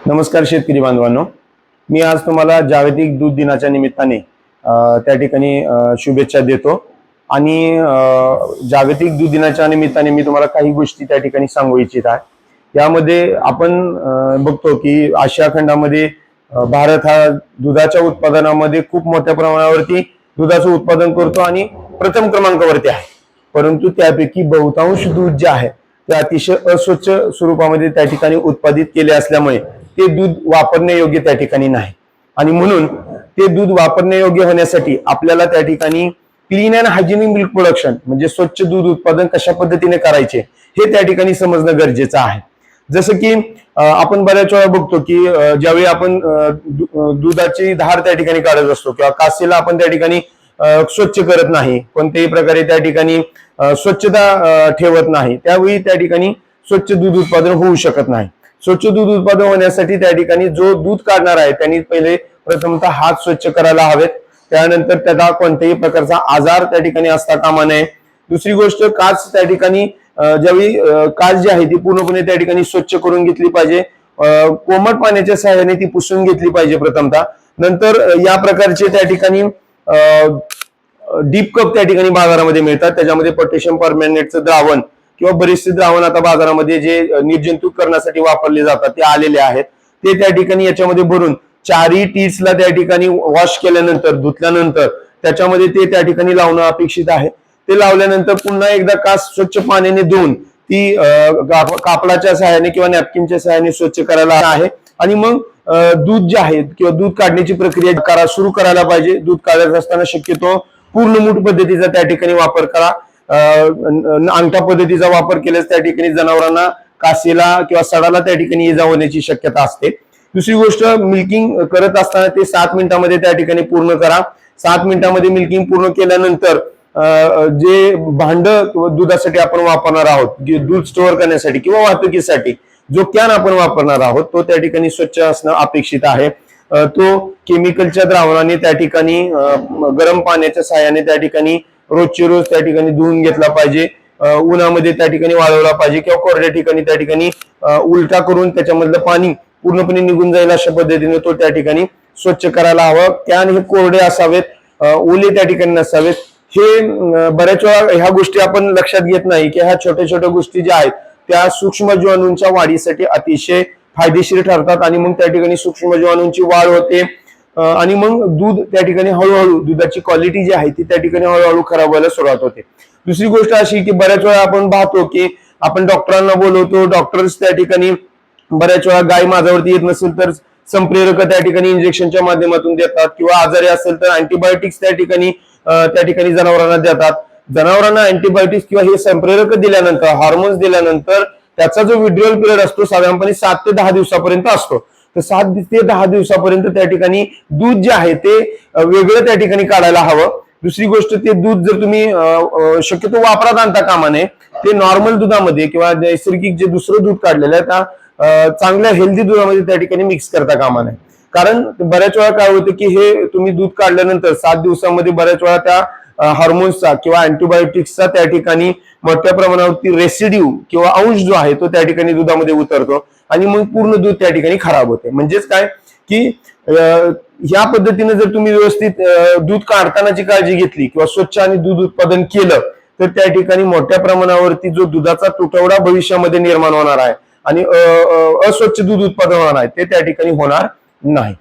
नमस्कार शेतकरी बांधवांनो, मी आज तुम्हाला जागतिक दूध दिनाच्या निमित्ताने त्या ठिकाणी शुभेच्छा देतो आणि जागतिक दूध दिनाच्या निमित्ताने मी तुम्हाला काही गोष्टी त्या ठिकाणी सांगू इच्छित आहे। यामध्ये आपण बघतो की आशिया खंडामध्ये भारत हा दुधाच्या उत्पादनामध्ये खूप मोठ्या प्रमाणावरती दुधाचं उत्पादन करतो आणि प्रथम क्रमांकावरती आहे। परंतु त्यापैकी बहुतांश दूध जे आहे ते अतिशय अस्वच्छ स्वरूपामध्ये त्या ठिकाणी उत्पादित केले असल्यामुळे ते दूध वापरण्यायोग्य त्या ठिकाणी नाही आणि म्हणून ते दूध वापरण्यायोग्य होण्यासाठी आपल्याला त्या ठिकाणी clean and hygienic milk production म्हणजे स्वच्छ दूध उत्पादन कशा पद्धतीने करायचे हे त्या ठिकाणी समजणं गरजेचं आहे। जसं की आपण बऱ्याच वेळा बघतो की ज्यावेळी आपण दुधाची धार त्या ठिकाणी काढत असतो किंवा कासेला आपण त्या ठिकाणी स्वच्छ करत नाही, कोणत्याही प्रकारे त्या ठिकाणी स्वच्छता ठेवत नाही, त्यावेळी त्या ठिकाणी स्वच्छ दूध उत्पादन होऊ शकत नाही। स्वच्छ दूध उत्पादन होण्यासाठी त्या ठिकाणी जो दूध काढणार आहे त्यांनी पहिले प्रथमतः हात स्वच्छ करायला हवेत, त्यानंतर त्याला कोणत्याही प्रकारचा आजार त्या ठिकाणी असता कामा नये। दुसरी गोष्ट, काच त्या ठिकाणी ज्यावेळी काच जी आहे ती पूर्णपणे त्या ठिकाणी स्वच्छ करून घेतली पाहिजे, कोमट पाण्याच्या सहाय्याने ती पुसून घेतली पाहिजे प्रथमतः। नंतर या प्रकारचे त्या ठिकाणी डीप कप त्या ठिकाणी बाजारामध्ये मिळतात, त्याच्यामध्ये पोटॅशियम परमॅंगनेटचं द्रावण किंवा बरेचसे द्रावण आता बाजारामध्ये जे निर्जंतुक करण्यासाठी वापरले जातात ते आलेले आहेत, ते त्या ठिकाणी याच्यामध्ये भरून चारही टीट्सला त्या ठिकाणी वॉश केल्यानंतर धुतल्यानंतर त्याच्यामध्ये ते त्या ठिकाणी लावणं अपेक्षित आहे। ते लावल्यानंतर पुन्हा एकदा काच स्वच्छ पाण्याने धुवून ती कापडाच्या सहाय्याने किंवा नॅपकिनच्या सहाय्याने स्वच्छ करायला आहे आणि मग दूध जे आहे किंवा दूध काढण्याची प्रक्रिया सुरू करायला पाहिजे। दूध काढत असताना शक्यतो पूर्ण मूठ पद्धतीचा त्या ठिकाणी वापर करा, अंगठा पद्धतीचा वापर केल्यास त्या ठिकाणी जनावरांना कासेला किंवा सडाला त्या ठिकाणी इजा होण्याची शक्यता असते। दुसरी गोष्ट, मिल्किंग करत असताना ते 7 मिनिटांमध्ये त्या ठिकाणी पूर्ण करा। 7 मिनिटांमध्ये मिल्किंग पूर्ण केल्यानंतर जे भांड किंवा दुधासाठी आपण वापरणार आहोत, दूध स्टोअर करण्यासाठी किंवा वाहतुकीसाठी जो कॅन आपण वापरणार आहोत तो त्या ठिकाणी स्वच्छ असणं अपेक्षित आहे। तो केमिकलच्या द्रावणाने त्या ठिकाणी गरम पाण्याच्या सहाय्याने त्या ठिकाणी रोजचे रोज त्या ठिकाणी धुवून घेतला पाहिजे, उन्हामध्ये त्या ठिकाणी वाळवला पाहिजे किंवा कोरड्या ठिकाणी त्या ठिकाणी उलटा करून त्याच्यामधलं पाणी पूर्णपणे निघून जाईल अशा पद्धतीने तो त्या ठिकाणी स्वच्छ करायला हवा। कॅन हे कोरडे असावेत, ओले त्या ठिकाणी नसावेत। हे बऱ्याच वेळा ह्या गोष्टी आपण लक्षात घेत नाही की ह्या छोट्या छोट्या गोष्टी ज्या आहेत त्या सूक्ष्म जीवाणूंच्या वाढीसाठी अतिशय फायदेशीर ठरतात आणि मग त्या ठिकाणी सूक्ष्म जीवाणूंची वाढ होते आणि मग दूध त्या ठिकाणी हळूहळू दुधाची क्वालिटी जी आहे ती त्या ठिकाणी हळूहळू खराब व्हायला सुरुवात होते। दुसरी गोष्ट अशी की बऱ्याच वेळा आपण पाहतो की आपण डॉक्टरांना बोलवतो, डॉक्टर्स त्या ठिकाणी बऱ्याच वेळा गाय माझ्यावरती येत नसेल तर संप्रेरक त्या ठिकाणी इंजेक्शनच्या माध्यमातून देतात किंवा आजारी असेल तर अँटीबायोटिक्स त्या ठिकाणी जनावरांना देतात। जनावरांना अँटीबायोटिक्स किंवा हे संप्रेरक दिल्यानंतर, हार्मोन्स दिल्यानंतर त्याचा जो विड्रॉल पिरियड असतो साधारणपणे 7 ते 10 दिवसापर्यंत असतो। तर 7 ते 10 दिवसापर्यंत त्या ठिकाणी दूध जे आहे ते वेगळं त्या ठिकाणी काढायला हवं। दुसरी गोष्ट, ते दूध जर तुम्ही शक्यतो वापरात आणता कामा नये, ते नॉर्मल दुधामध्ये किंवा नैसर्गिक जे दुसरं दूध काढलेलं आहे त्या चांगल्या हेल्दी दुधामध्ये त्या ठिकाणी मिक्स करता कामा नये। कारण बऱ्याच वेळा काय होतं की हे तुम्ही दूध काढल्यानंतर 7 दिवसामध्ये बऱ्याच वेळा त्या हार्मोन्सचा किंवा अँटीबायोटिक्सचा त्या ठिकाणी मोठ्या प्रमाणावरती रेसिड्यू किंवा अंश जो आहे तो त्या ठिकाणी दुधामध्ये उतरतो आणि मग पूर्ण दूध त्या ठिकाणी खराब होते। म्हणजेच काय की या पद्धतीने जर तुम्ही व्यवस्थित दूध काढतानाची काळजी घेतली किंवा स्वच्छ आणि दूध उत्पादन केलं तर त्या ठिकाणी मोठ्या प्रमाणावरती जो दुधाचा तुटवडा भविष्यामध्ये निर्माण होणार आहे आणि अस्वच्छ दूध उत्पादन होणार आहे ते त्या ठिकाणी होणार नाही।